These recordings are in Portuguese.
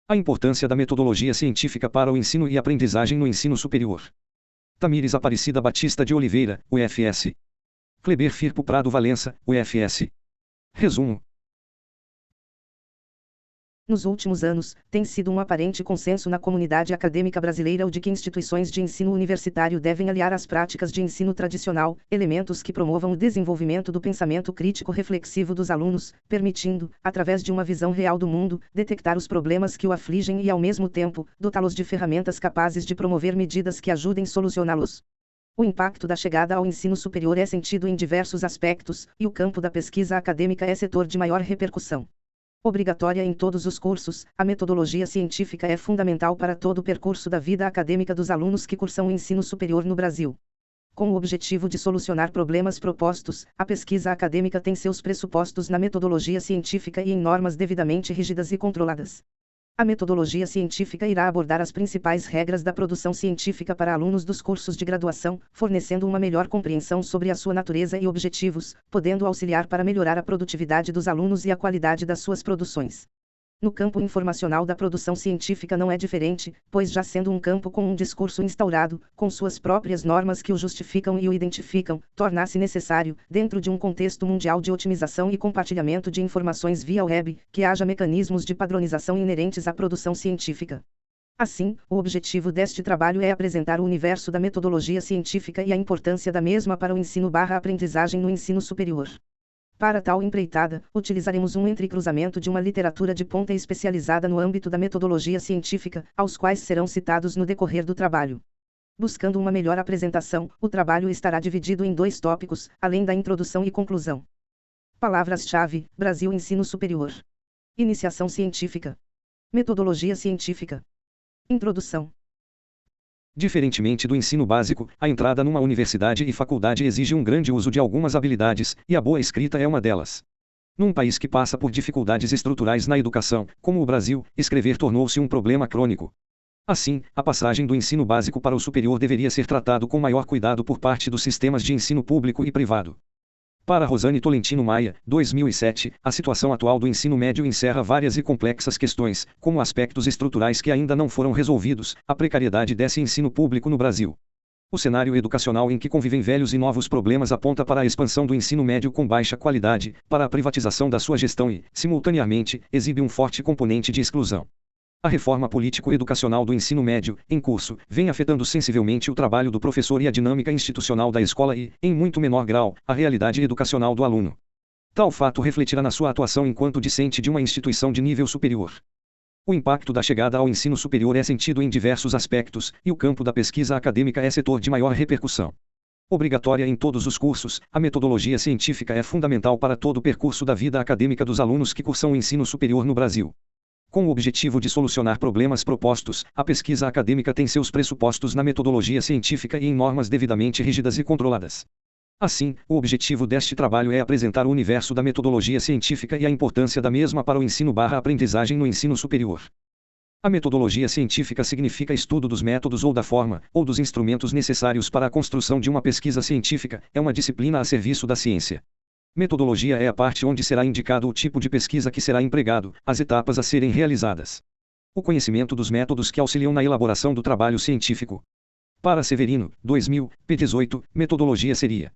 A importância da metodologia científica para o ensino e aprendizagem no ensino superior. Tamires Aparecida Batista de Oliveira, UFS. Kleber Firpo Prado Valença, UFS. Resumo. Nos últimos anos, tem sido um aparente consenso na comunidade acadêmica brasileira o de que instituições de ensino universitário devem aliar às práticas de ensino tradicional, elementos que promovam o desenvolvimento do pensamento crítico reflexivo dos alunos, permitindo, através de uma visão real do mundo, detectar os problemas que o afligem e ao mesmo tempo, dotá-los de ferramentas capazes de promover medidas que ajudem solucioná-los. O impacto da chegada ao ensino superior é sentido em diversos aspectos, e o campo da pesquisa acadêmica é setor de maior repercussão. Obrigatória em todos os cursos, a metodologia científica é fundamental para todo o percurso da vida acadêmica dos alunos que cursam o ensino superior no Brasil. Com o objetivo de solucionar problemas propostos, a pesquisa acadêmica tem seus pressupostos na metodologia científica e em normas devidamente rígidas e controladas. A metodologia científica irá abordar as principais regras da produção científica para alunos dos cursos de graduação, fornecendo uma melhor compreensão sobre a sua natureza e objetivos, podendo auxiliar para melhorar a produtividade dos alunos e a qualidade das suas produções. No campo informacional da produção científica não é diferente, pois já sendo um campo com um discurso instaurado, com suas próprias normas que o justificam e o identificam, torna-se necessário, dentro de um contexto mundial de otimização e compartilhamento de informações via web, que haja mecanismos de padronização inerentes à produção científica. Assim, o objetivo deste trabalho é apresentar o universo da metodologia científica e a importância da mesma para o ensino/aprendizagem no ensino superior. Para tal empreitada, utilizaremos um entrecruzamento de uma literatura de ponta especializada no âmbito da metodologia científica, aos quais serão citados no decorrer do trabalho. Buscando uma melhor apresentação, o trabalho estará dividido em 2 tópicos, além da introdução e conclusão. Palavras-chave: Brasil Ensino Superior. Iniciação científica. Metodologia científica. Introdução. Diferentemente do ensino básico, a entrada numa universidade e faculdade exige um grande uso de algumas habilidades, e a boa escrita é uma delas. Num país que passa por dificuldades estruturais na educação, como o Brasil, escrever tornou-se um problema crônico. Assim, a passagem do ensino básico para o superior deveria ser tratado com maior cuidado por parte dos sistemas de ensino público e privado. Para Rosane Tolentino Maia, 2007, a situação atual do ensino médio encerra várias e complexas questões, como aspectos estruturais que ainda não foram resolvidos, a precariedade desse ensino público no Brasil. O cenário educacional em que convivem velhos e novos problemas aponta para a expansão do ensino médio com baixa qualidade, para a privatização da sua gestão e, simultaneamente, exibe um forte componente de exclusão. A reforma político-educacional do ensino médio, em curso, vem afetando sensivelmente o trabalho do professor e a dinâmica institucional da escola e, em muito menor grau, a realidade educacional do aluno. Tal fato refletirá na sua atuação enquanto discente de uma instituição de nível superior. O impacto da chegada ao ensino superior é sentido em diversos aspectos, e o campo da pesquisa acadêmica é setor de maior repercussão. Obrigatória em todos os cursos, a metodologia científica é fundamental para todo o percurso da vida acadêmica dos alunos que cursam o ensino superior no Brasil. Com o objetivo de solucionar problemas propostos, a pesquisa acadêmica tem seus pressupostos na metodologia científica e em normas devidamente rígidas e controladas. Assim, o objetivo deste trabalho é apresentar o universo da metodologia científica e a importância da mesma para o ensino/aprendizagem no ensino superior. A metodologia científica significa estudo dos métodos ou da forma, ou dos instrumentos necessários para a construção de uma pesquisa científica, é uma disciplina a serviço da ciência. Metodologia é a parte onde será indicado o tipo de pesquisa que será empregado, as etapas a serem realizadas. O conhecimento dos métodos que auxiliam na elaboração do trabalho científico. Para Severino, 2000, p. 18, metodologia seria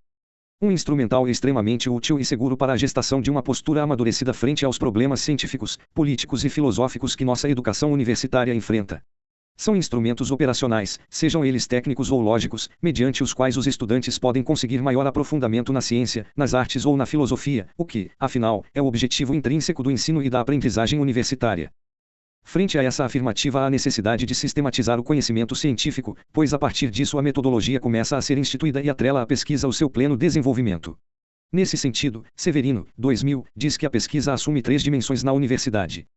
um instrumental extremamente útil e seguro para a gestação de uma postura amadurecida frente aos problemas científicos, políticos e filosóficos que nossa educação universitária enfrenta. São instrumentos operacionais, sejam eles técnicos ou lógicos, mediante os quais os estudantes podem conseguir maior aprofundamento na ciência, nas artes ou na filosofia, o que, afinal, é o objetivo intrínseco do ensino e da aprendizagem universitária. Frente a essa afirmativa há a necessidade de sistematizar o conhecimento científico, pois a partir disso a metodologia começa a ser instituída e atrela a pesquisa ao seu pleno desenvolvimento. Nesse sentido, Severino, 2000, diz que a pesquisa assume 3 dimensões na universidade.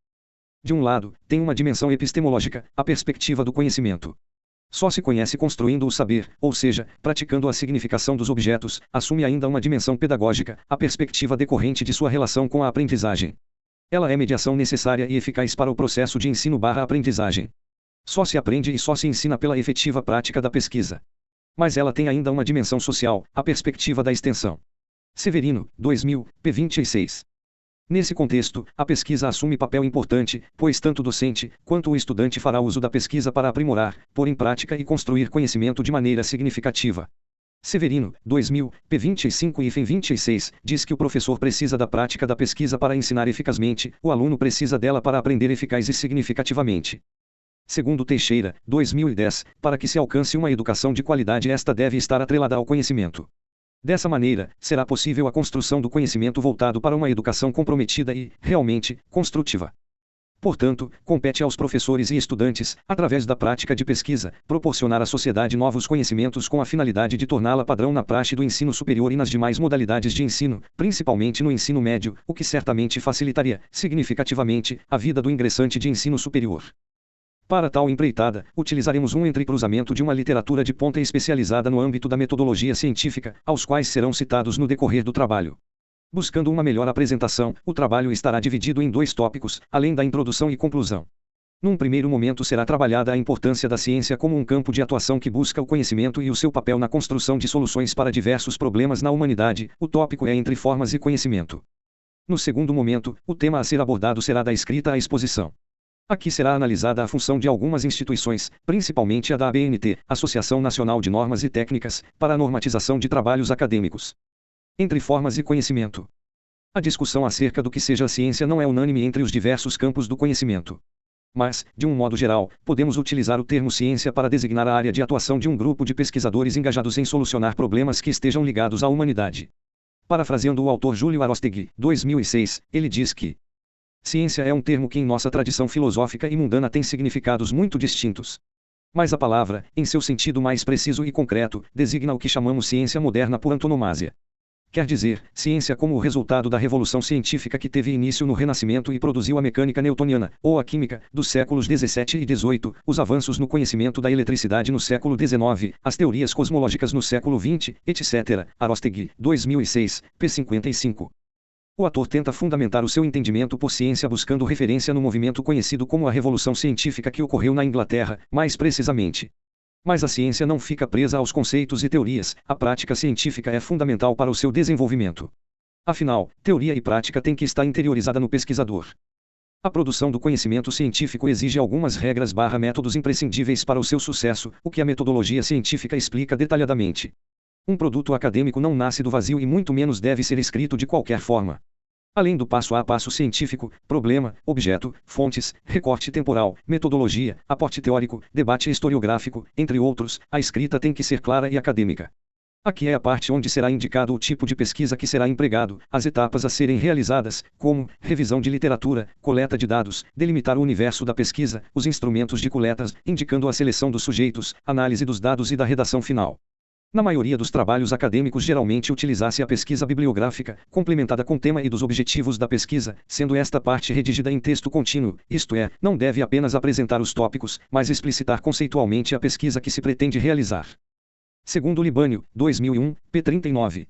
De um lado, tem uma dimensão epistemológica, a perspectiva do conhecimento. Só se conhece construindo o saber, ou seja, praticando a significação dos objetos, assume ainda uma dimensão pedagógica, a perspectiva decorrente de sua relação com a aprendizagem. Ela é mediação necessária e eficaz para o processo de ensino/aprendizagem. Só se aprende e só se ensina pela efetiva prática da pesquisa. Mas ela tem ainda uma dimensão social, a perspectiva da extensão. Severino, 2000, p. 26. Nesse contexto, a pesquisa assume papel importante, pois tanto o docente, quanto o estudante fará uso da pesquisa para aprimorar, pôr em prática e construir conhecimento de maneira significativa. Severino, 2000, p. 25 e 26, diz que o professor precisa da prática da pesquisa para ensinar eficazmente, o aluno precisa dela para aprender eficaz e significativamente. Segundo Teixeira, 2010, para que se alcance uma educação de qualidade, esta deve estar atrelada ao conhecimento. Dessa maneira, será possível a construção do conhecimento voltado para uma educação comprometida e, realmente, construtiva. Portanto, compete aos professores e estudantes, através da prática de pesquisa, proporcionar à sociedade novos conhecimentos com a finalidade de torná-la padrão na praxe do ensino superior e nas demais modalidades de ensino, principalmente no ensino médio, o que certamente facilitaria, significativamente, a vida do ingressante de ensino superior. Para tal empreitada, utilizaremos um entrecruzamento de uma literatura de ponta especializada no âmbito da metodologia científica, aos quais serão citados no decorrer do trabalho. Buscando uma melhor apresentação, o trabalho estará dividido em 2 tópicos, além da introdução e conclusão. Num primeiro momento será trabalhada a importância da ciência como um campo de atuação que busca o conhecimento e o seu papel na construção de soluções para diversos problemas na humanidade. O tópico é entre formas e conhecimento. No segundo momento, o tema a ser abordado será da escrita à exposição. Aqui será analisada a função de algumas instituições, principalmente a da ABNT, Associação Nacional de Normas e Técnicas, para a normatização de trabalhos acadêmicos. Entre formas e conhecimento. A discussão acerca do que seja a ciência não é unânime entre os diversos campos do conhecimento. Mas, de um modo geral, podemos utilizar o termo ciência para designar a área de atuação de um grupo de pesquisadores engajados em solucionar problemas que estejam ligados à humanidade. Parafraseando o autor Júlio Arostegui, 2006, ele diz que ciência é um termo que em nossa tradição filosófica e mundana tem significados muito distintos. Mas a palavra, em seu sentido mais preciso e concreto, designa o que chamamos ciência moderna por antonomasia. Quer dizer, ciência como o resultado da revolução científica que teve início no Renascimento e produziu a mecânica newtoniana, ou a química, dos séculos XVII e XVIII, os avanços no conhecimento da eletricidade no século XIX, as teorias cosmológicas no século XX, etc. Arostegui, 2006, p. 55. O autor tenta fundamentar o seu entendimento por ciência buscando referência no movimento conhecido como a Revolução Científica que ocorreu na Inglaterra, mais precisamente. Mas a ciência não fica presa aos conceitos e teorias, a prática científica é fundamental para o seu desenvolvimento. Afinal, teoria e prática têm que estar interiorizada no pesquisador. A produção do conhecimento científico exige algumas regras/métodos imprescindíveis para o seu sucesso, o que a metodologia científica explica detalhadamente. Um produto acadêmico não nasce do vazio e muito menos deve ser escrito de qualquer forma. Além do passo a passo científico, problema, objeto, fontes, recorte temporal, metodologia, aporte teórico, debate historiográfico, entre outros, a escrita tem que ser clara e acadêmica. Aqui é a parte onde será indicado o tipo de pesquisa que será empregado, as etapas a serem realizadas, como revisão de literatura, coleta de dados, delimitar o universo da pesquisa, os instrumentos de coletas, indicando a seleção dos sujeitos, análise dos dados e da redação final. Na maioria dos trabalhos acadêmicos geralmente utiliza-se a pesquisa bibliográfica, complementada com o tema e dos objetivos da pesquisa, sendo esta parte redigida em texto contínuo, isto é, não deve apenas apresentar os tópicos, mas explicitar conceitualmente a pesquisa que se pretende realizar. Segundo Libânio, 2001, p. 39.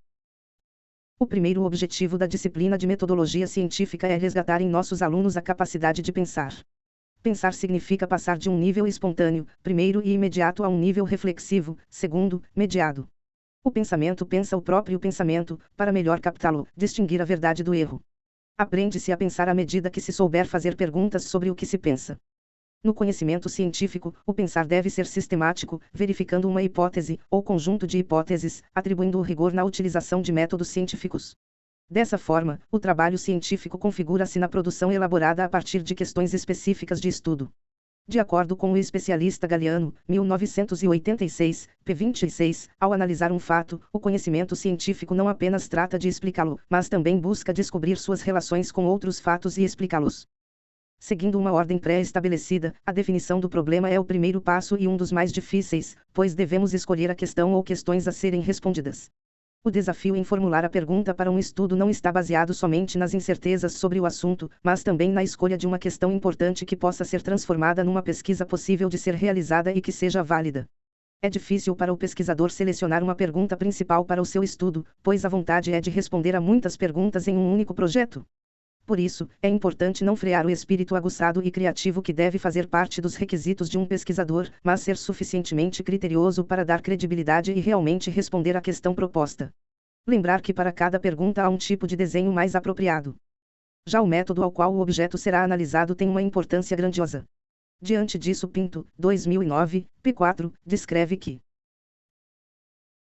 O primeiro objetivo da disciplina de metodologia científica é resgatar em nossos alunos a capacidade de pensar. Pensar significa passar de um nível espontâneo, primeiro e imediato, a um nível reflexivo, segundo, mediado. O pensamento pensa o próprio pensamento, para melhor captá-lo, distinguir a verdade do erro. Aprende-se a pensar à medida que se souber fazer perguntas sobre o que se pensa. No conhecimento científico, o pensar deve ser sistemático, verificando uma hipótese, ou conjunto de hipóteses, atribuindo o rigor na utilização de métodos científicos. Dessa forma, o trabalho científico configura-se na produção elaborada a partir de questões específicas de estudo. De acordo com o especialista Galeano, 1986, p. 26, ao analisar um fato, o conhecimento científico não apenas trata de explicá-lo, mas também busca descobrir suas relações com outros fatos e explicá-los. Seguindo uma ordem pré-estabelecida, a definição do problema é o primeiro passo e um dos mais difíceis, pois devemos escolher a questão ou questões a serem respondidas. O desafio em formular a pergunta para um estudo não está baseado somente nas incertezas sobre o assunto, mas também na escolha de uma questão importante que possa ser transformada numa pesquisa possível de ser realizada e que seja válida. É difícil para o pesquisador selecionar uma pergunta principal para o seu estudo, pois a vontade é de responder a muitas perguntas em um único projeto. Por isso, é importante não frear o espírito aguçado e criativo que deve fazer parte dos requisitos de um pesquisador, mas ser suficientemente criterioso para dar credibilidade e realmente responder à questão proposta. Lembrar que para cada pergunta há um tipo de desenho mais apropriado. Já o método ao qual o objeto será analisado tem uma importância grandiosa. Diante disso, Pinto, 2009, p4, descreve que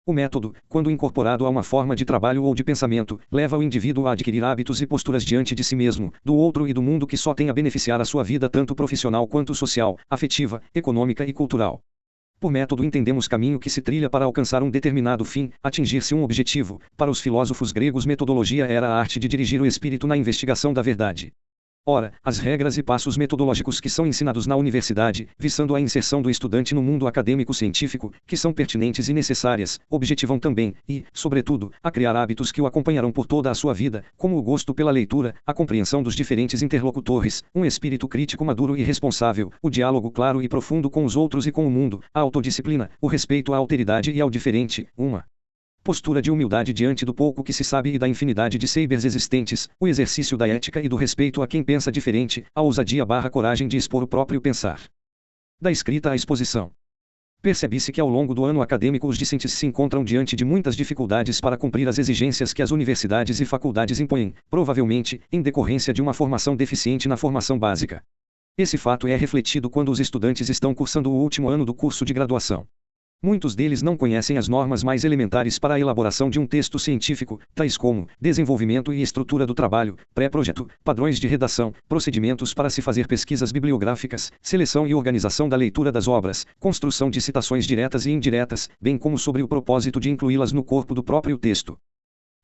o método, quando incorporado a uma forma de trabalho ou de pensamento, leva o indivíduo a adquirir hábitos e posturas diante de si mesmo, do outro e do mundo que só tem a beneficiar a sua vida tanto profissional quanto social, afetiva, econômica e cultural. Por método entendemos caminho que se trilha para alcançar um determinado fim, atingir-se um objetivo. Para os filósofos gregos, metodologia era a arte de dirigir o espírito na investigação da verdade. Ora, as regras e passos metodológicos que são ensinados na universidade, visando a inserção do estudante no mundo acadêmico-científico, que são pertinentes e necessárias, objetivam também, e, sobretudo, a criar hábitos que o acompanharão por toda a sua vida, como o gosto pela leitura, a compreensão dos diferentes interlocutores, um espírito crítico maduro e responsável, o diálogo claro e profundo com os outros e com o mundo, a autodisciplina, o respeito à alteridade e ao diferente, uma postura de humildade diante do pouco que se sabe e da infinidade de sabers existentes, o exercício da ética e do respeito a quem pensa diferente, a ousadia/coragem de expor o próprio pensar. Da escrita à exposição. Percebe-se que ao longo do ano acadêmico os discentes se encontram diante de muitas dificuldades para cumprir as exigências que as universidades e faculdades impõem, provavelmente, em decorrência de uma formação deficiente na formação básica. Esse fato é refletido quando os estudantes estão cursando o último ano do curso de graduação. Muitos deles não conhecem as normas mais elementares para a elaboração de um texto científico, tais como desenvolvimento e estrutura do trabalho, pré-projeto, padrões de redação, procedimentos para se fazer pesquisas bibliográficas, seleção e organização da leitura das obras, construção de citações diretas e indiretas, bem como sobre o propósito de incluí-las no corpo do próprio texto.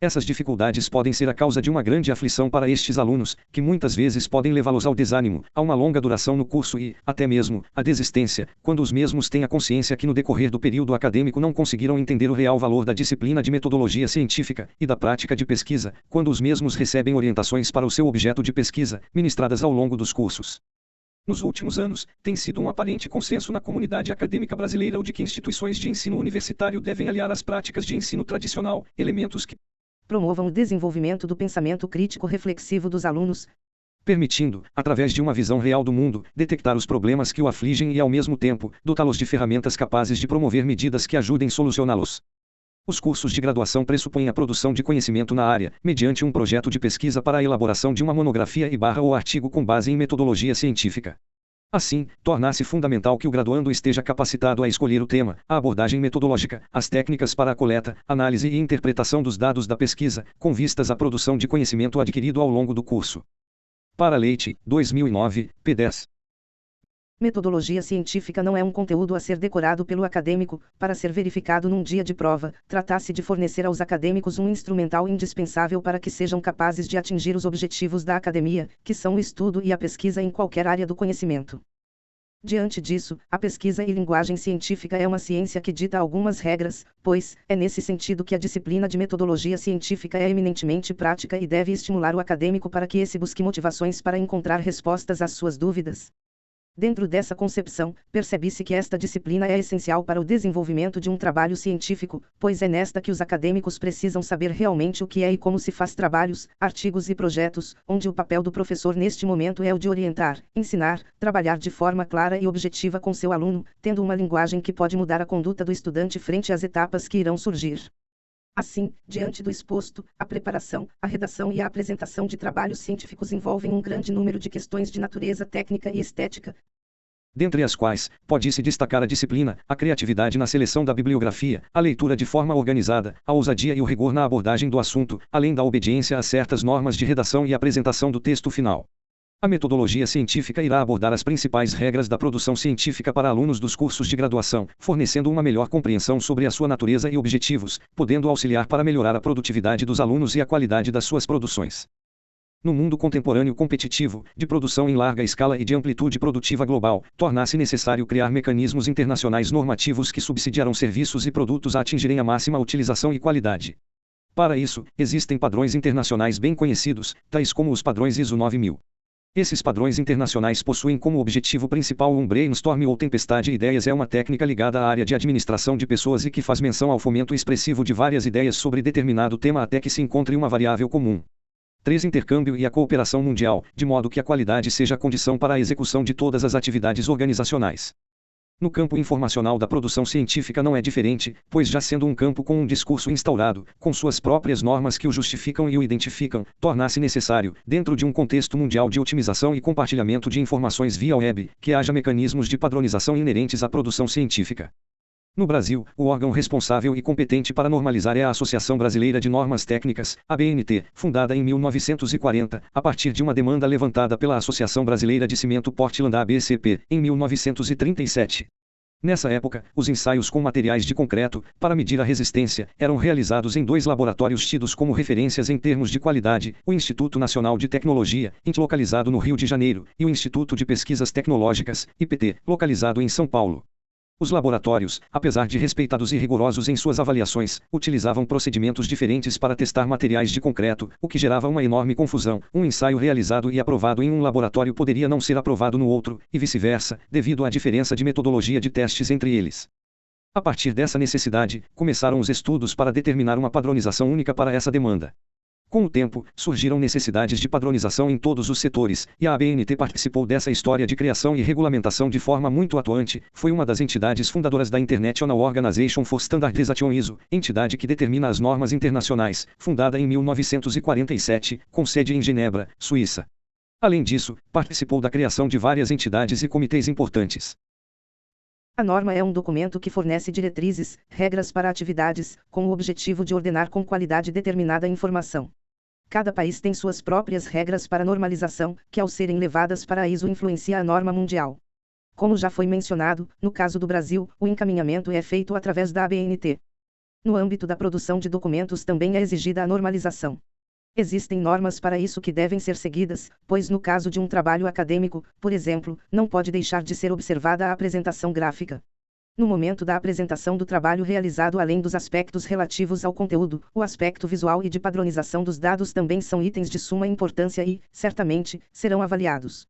Essas dificuldades podem ser a causa de uma grande aflição para estes alunos, que muitas vezes podem levá-los ao desânimo, a uma longa duração no curso e, até mesmo, à desistência, quando os mesmos têm a consciência que no decorrer do período acadêmico não conseguiram entender o real valor da disciplina de metodologia científica e da prática de pesquisa, quando os mesmos recebem orientações para o seu objeto de pesquisa, ministradas ao longo dos cursos. Nos últimos anos, tem sido um aparente consenso na comunidade acadêmica brasileira de que instituições de ensino universitário devem aliar às práticas de ensino tradicional, elementos que promovam o desenvolvimento do pensamento crítico reflexivo dos alunos, permitindo, através de uma visão real do mundo, detectar os problemas que o afligem e ao mesmo tempo, dotá-los de ferramentas capazes de promover medidas que ajudem a solucioná-los. Os cursos de graduação pressupõem a produção de conhecimento na área, mediante um projeto de pesquisa para a elaboração de uma monografia ou artigo com base em metodologia científica. Assim, torna-se fundamental que o graduando esteja capacitado a escolher o tema, a abordagem metodológica, as técnicas para a coleta, análise e interpretação dos dados da pesquisa, com vistas à produção de conhecimento adquirido ao longo do curso. Para Leite, 2009, p10. Metodologia científica não é um conteúdo a ser decorado pelo acadêmico, para ser verificado num dia de prova, trata-se de fornecer aos acadêmicos um instrumental indispensável para que sejam capazes de atingir os objetivos da academia, que são o estudo e a pesquisa em qualquer área do conhecimento. Diante disso, a pesquisa e linguagem científica é uma ciência que dita algumas regras, pois, é nesse sentido que a disciplina de metodologia científica é eminentemente prática e deve estimular o acadêmico para que esse busque motivações para encontrar respostas às suas dúvidas. Dentro dessa concepção, percebe-se que esta disciplina é essencial para o desenvolvimento de um trabalho científico, pois é nesta que os acadêmicos precisam saber realmente o que é e como se faz trabalhos, artigos e projetos, onde o papel do professor neste momento é o de orientar, ensinar, trabalhar de forma clara e objetiva com seu aluno, tendo uma linguagem que pode mudar a conduta do estudante frente às etapas que irão surgir. Assim, diante do exposto, a preparação, a redação e a apresentação de trabalhos científicos envolvem um grande número de questões de natureza técnica e estética, dentre as quais, pode-se destacar a disciplina, a criatividade na seleção da bibliografia, a leitura de forma organizada, a ousadia e o rigor na abordagem do assunto, além da obediência a certas normas de redação e apresentação do texto final. A metodologia científica irá abordar as principais regras da produção científica para alunos dos cursos de graduação, fornecendo uma melhor compreensão sobre a sua natureza e objetivos, podendo auxiliar para melhorar a produtividade dos alunos e a qualidade das suas produções. No mundo contemporâneo competitivo, de produção em larga escala e de amplitude produtiva global, torna-se necessário criar mecanismos internacionais normativos que subsidiarão serviços e produtos a atingirem a máxima utilização e qualidade. Para isso, existem padrões internacionais bem conhecidos, tais como os padrões ISO 9000. Esses padrões internacionais possuem como objetivo principal um brainstorm ou tempestade de ideias. É uma técnica ligada à área de administração de pessoas e que faz menção ao fomento expressivo de várias ideias sobre determinado tema até que se encontre uma variável comum. 3. Intercâmbio e a cooperação mundial, de modo que a qualidade seja a condição para a execução de todas as atividades organizacionais. No campo informacional da produção científica não é diferente, pois já sendo um campo com um discurso instaurado, com suas próprias normas que o justificam e o identificam, torna-se necessário, dentro de um contexto mundial de otimização e compartilhamento de informações via web, que haja mecanismos de padronização inerentes à produção científica. No Brasil, o órgão responsável e competente para normalizar é a Associação Brasileira de Normas Técnicas, ABNT, fundada em 1940, a partir de uma demanda levantada pela Associação Brasileira de Cimento Portland ABCP, em 1937. Nessa época, os ensaios com materiais de concreto, para medir a resistência, eram realizados em dois laboratórios tidos como referências em termos de qualidade, o Instituto Nacional de Tecnologia, localizado no Rio de Janeiro, e o Instituto de Pesquisas Tecnológicas, IPT, localizado em São Paulo. Os laboratórios, apesar de respeitados e rigorosos em suas avaliações, utilizavam procedimentos diferentes para testar materiais de concreto, o que gerava uma enorme confusão. Um ensaio realizado e aprovado em um laboratório poderia não ser aprovado no outro, e vice-versa, devido à diferença de metodologia de testes entre eles. A partir dessa necessidade, começaram os estudos para determinar uma padronização única para essa demanda. Com o tempo, surgiram necessidades de padronização em todos os setores, e a ABNT participou dessa história de criação e regulamentação de forma muito atuante. Foi uma das entidades fundadoras da International Organization for Standardization ISO, entidade que determina as normas internacionais, fundada em 1947, com sede em Genebra, Suíça. Além disso, participou da criação de várias entidades e comitês importantes. A norma é um documento que fornece diretrizes, regras para atividades, com o objetivo de ordenar com qualidade determinada informação. Cada país tem suas próprias regras para normalização, que ao serem levadas para a ISO influencia a norma mundial. Como já foi mencionado, no caso do Brasil, o encaminhamento é feito através da ABNT. No âmbito da produção de documentos também é exigida a normalização. Existem normas para isso que devem ser seguidas, pois no caso de um trabalho acadêmico, por exemplo, não pode deixar de ser observada a apresentação gráfica. No momento da apresentação do trabalho realizado, além dos aspectos relativos ao conteúdo, o aspecto visual e de padronização dos dados também são itens de suma importância e, certamente, serão avaliados.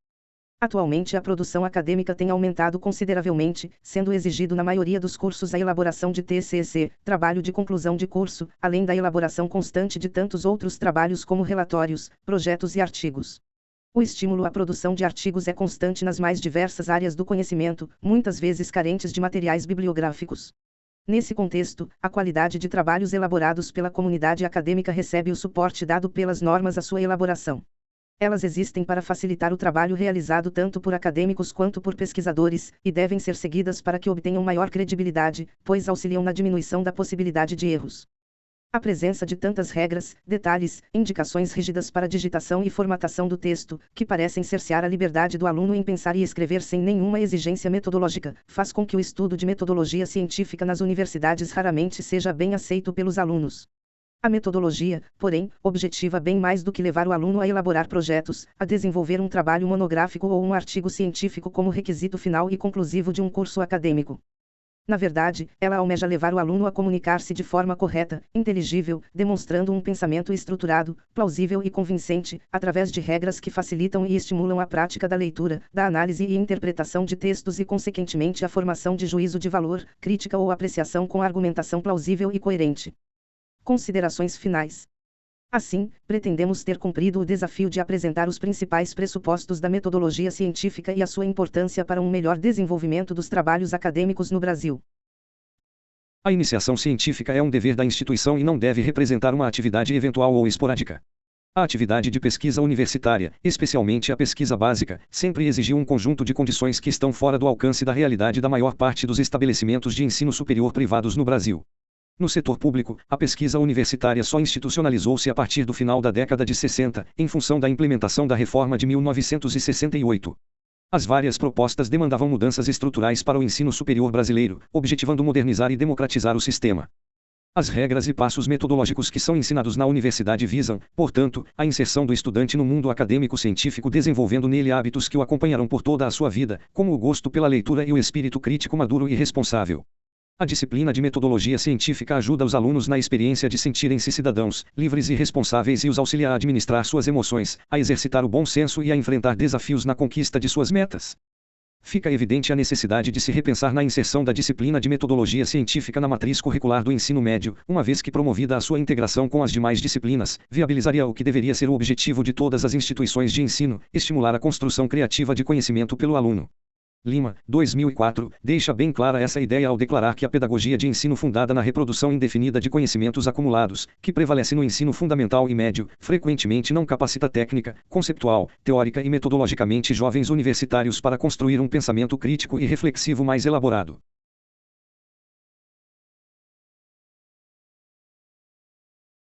Atualmente a produção acadêmica tem aumentado consideravelmente, sendo exigido na maioria dos cursos a elaboração de TCC, trabalho de conclusão de curso, além da elaboração constante de tantos outros trabalhos como relatórios, projetos e artigos. O estímulo à produção de artigos é constante nas mais diversas áreas do conhecimento, muitas vezes carentes de materiais bibliográficos. Nesse contexto, a qualidade de trabalhos elaborados pela comunidade acadêmica recebe o suporte dado pelas normas à sua elaboração. Elas existem para facilitar o trabalho realizado tanto por acadêmicos quanto por pesquisadores, e devem ser seguidas para que obtenham maior credibilidade, pois auxiliam na diminuição da possibilidade de erros. A presença de tantas regras, detalhes, indicações rígidas para digitação e formatação do texto, que parecem cercear a liberdade do aluno em pensar e escrever sem nenhuma exigência metodológica, faz com que o estudo de metodologia científica nas universidades raramente seja bem aceito pelos alunos. A metodologia, porém, objetiva bem mais do que levar o aluno a elaborar projetos, a desenvolver um trabalho monográfico ou um artigo científico como requisito final e conclusivo de um curso acadêmico. Na verdade, ela almeja levar o aluno a comunicar-se de forma correta, inteligível, demonstrando um pensamento estruturado, plausível e convincente, através de regras que facilitam e estimulam a prática da leitura, da análise e interpretação de textos e consequentemente a formação de juízo de valor, crítica ou apreciação com argumentação plausível e coerente. Considerações finais. Assim, pretendemos ter cumprido o desafio de apresentar os principais pressupostos da metodologia científica e a sua importância para um melhor desenvolvimento dos trabalhos acadêmicos no Brasil. A iniciação científica é um dever da instituição e não deve representar uma atividade eventual ou esporádica. A atividade de pesquisa universitária, especialmente a pesquisa básica, sempre exigiu um conjunto de condições que estão fora do alcance da realidade da maior parte dos estabelecimentos de ensino superior privados no Brasil. No setor público, a pesquisa universitária só institucionalizou-se a partir do final da década de 60, em função da implementação da reforma de 1968. As várias propostas demandavam mudanças estruturais para o ensino superior brasileiro, objetivando modernizar e democratizar o sistema. As regras e passos metodológicos que são ensinados na universidade visam, portanto, a inserção do estudante no mundo acadêmico-científico, desenvolvendo nele hábitos que o acompanharão por toda a sua vida, como o gosto pela leitura e o espírito crítico maduro e responsável. A disciplina de metodologia científica ajuda os alunos na experiência de sentirem-se cidadãos, livres e responsáveis e os auxilia a administrar suas emoções, a exercitar o bom senso e a enfrentar desafios na conquista de suas metas. Fica evidente a necessidade de se repensar na inserção da disciplina de metodologia científica na matriz curricular do ensino médio, uma vez que promovida a sua integração com as demais disciplinas, viabilizaria o que deveria ser o objetivo de todas as instituições de ensino, estimular a construção criativa de conhecimento pelo aluno. Lima, 2004, deixa bem clara essa ideia ao declarar que a pedagogia de ensino fundada na reprodução indefinida de conhecimentos acumulados, que prevalece no ensino fundamental e médio, frequentemente não capacita técnica, conceptual, teórica e metodologicamente jovens universitários para construir um pensamento crítico e reflexivo mais elaborado.